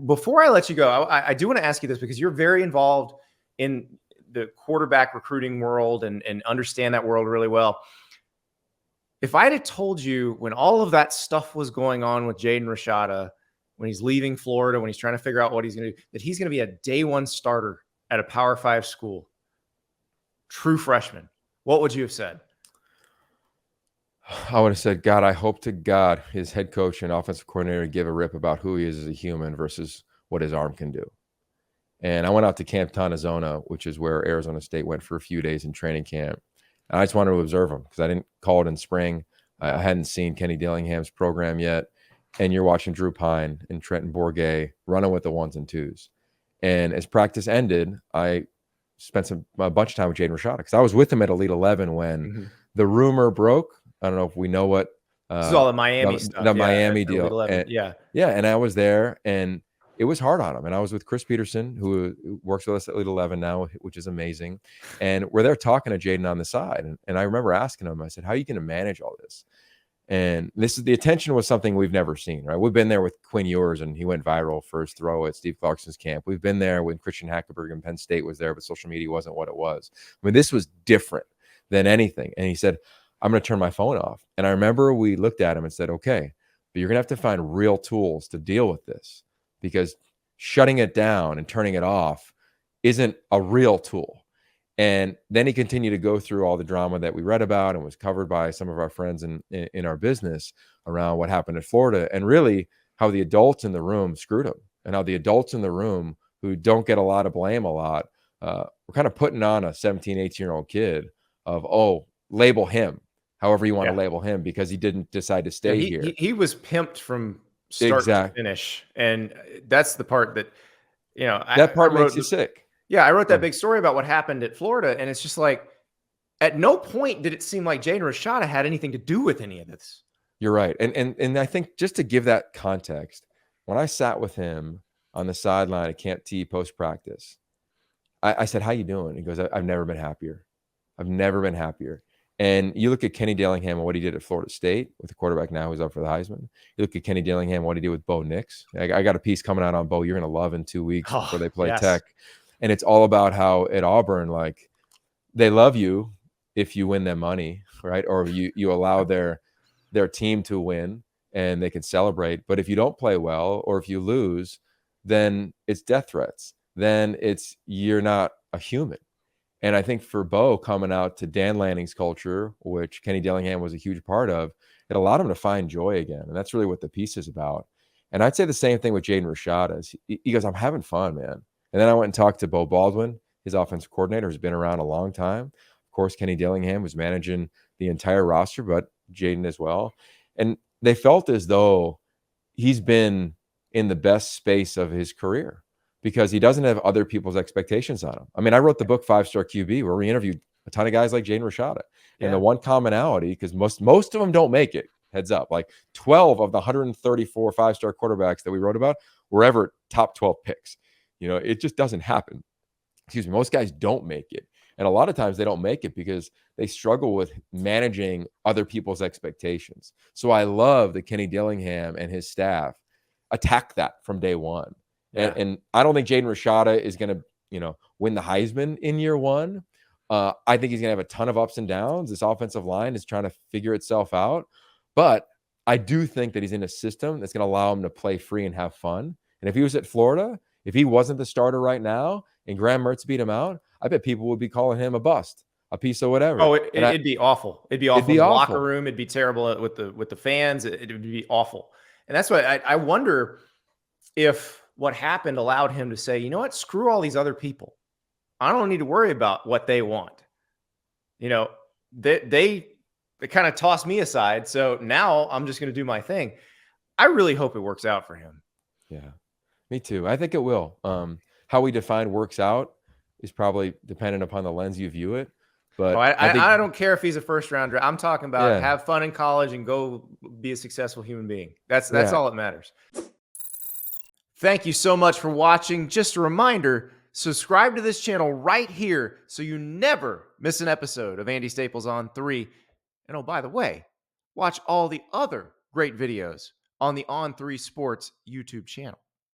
Before I let you go, I do want to ask you this because you're very involved in the quarterback recruiting world and understand that world really well. If I had told you when all of that stuff was going on with Jaden Rashada, when he's leaving Florida, when he's trying to figure out what he's going to do, that he's going to be a day one starter at a Power 5 school, true freshman, what would you have said? I would have said, God, I hope to God his head coach and offensive coordinator give a rip about who he is as a human versus what his arm can do. And I went out to Camp Tonazona, which is where Arizona State went for a few days in training camp. And I just wanted to observe him because I didn't call it in spring. I hadn't seen Kenny Dillingham's program yet. And you're watching Drew Pine and Trenton Bourget running with the ones and twos. And as practice ended, I spent a bunch of time with Jaden Rashada because I was with him at Elite 11 when the rumor broke. I don't know if we know what. This is all the Miami stuff. The Miami deal. And, yeah. And I was there, and it was hard on him. And I was with Chris Peterson, who works with us at Elite 11 now, which is amazing. And we're there talking to Jaden on the side. And I remember asking him, I said, how are you going to manage all this? And the attention was something we've never seen, right? We've been there with Quinn Ewers, and he went viral first throw at Steve Clarkson's camp. We've been there when Christian Hackenberg and Penn State was there, but social media wasn't what it was. I mean, this was different than anything. And he said, I'm going to turn my phone off. And I remember we looked at him and said, okay, but you're going to have to find real tools to deal with this, because shutting it down and turning it off isn't a real tool. And then he continued to go through all the drama that we read about and was covered by some of our friends in our business around what happened in Florida, and really how the adults in the room screwed him, and how the adults in the room who don't get a lot of blame a lot, were kind of putting on a 17, 18-year-old kid of, oh, label him however you want to label him because he didn't decide to stay here. He was pimped from start to finish. And that's the part that, that part makes you sick. Yeah, I wrote that big story about what happened at Florida, and it's just like, at no point did it seem like Jaden Rashada had anything to do with any of this. You're right. And I think just to give that context, when I sat with him on the sideline at Camp T post-practice, I said, how you doing? He goes, I've never been happier. I've never been happier. And you look at Kenny Dillingham and what he did at Florida State with the quarterback now who's up for the Heisman. You look at Kenny Dillingham, what he did with Bo Nix. I got a piece coming out on Bo you're going to love in 2 weeks before they play Tech. And it's all about how at Auburn, like, they love you if you win them money, right? Or you allow their team to win and they can celebrate. But if you don't play well or if you lose, then it's death threats. Then it's you're not a human. And I think for Bo coming out to Dan Lanning's culture, which Kenny Dillingham was a huge part of, it allowed him to find joy again. And that's really what the piece is about. And I'd say the same thing with Jaden Rashada. He goes, I'm having fun, man. And then I went and talked to Bo Baldwin, his offensive coordinator, who's been around a long time. Of course, Kenny Dillingham was managing the entire roster, but Jaden as well. And they felt as though he's been in the best space of his career because he doesn't have other people's expectations on him. I mean, I wrote the book 5-Star QB where we interviewed a ton of guys like Jaden Rashada. And the one commonality, because most of them don't make it, heads up, like 12 of the 134 5-star quarterbacks that we wrote about were ever top 12 picks. It just doesn't happen. Excuse me. Most guys don't make it. And a lot of times they don't make it because they struggle with managing other people's expectations. So I love that Kenny Dillingham and his staff attack that from day one. Yeah. And I don't think Jaden Rashada is going to, win the Heisman in year one. I think he's going to have a ton of ups and downs. This offensive line is trying to figure itself out. But I do think that he's in a system that's going to allow him to play free and have fun. And if he was at Florida, if he wasn't the starter right now and Graham Mertz beat him out, I bet people would be calling him a bust, a piece of whatever. Oh, it'd be awful. It'd be awful in the locker room. It'd be terrible with the fans. It would be awful. And that's why I wonder if what happened allowed him to say, you know what, screw all these other people. I don't need to worry about what they want. They kind of tossed me aside. So now I'm just going to do my thing. I really hope it works out for him. Yeah. Me too. I think it will. How we define works out is probably dependent upon the lens you view it. But I don't care if he's a first rounder. I'm talking about have fun in college and go be a successful human being. That's all that matters. Thank you so much for watching. Just a reminder, subscribe to this channel right here so you never miss an episode of Andy Staples on 3. And oh, by the way, watch all the other great videos on the On3 Sports YouTube channel.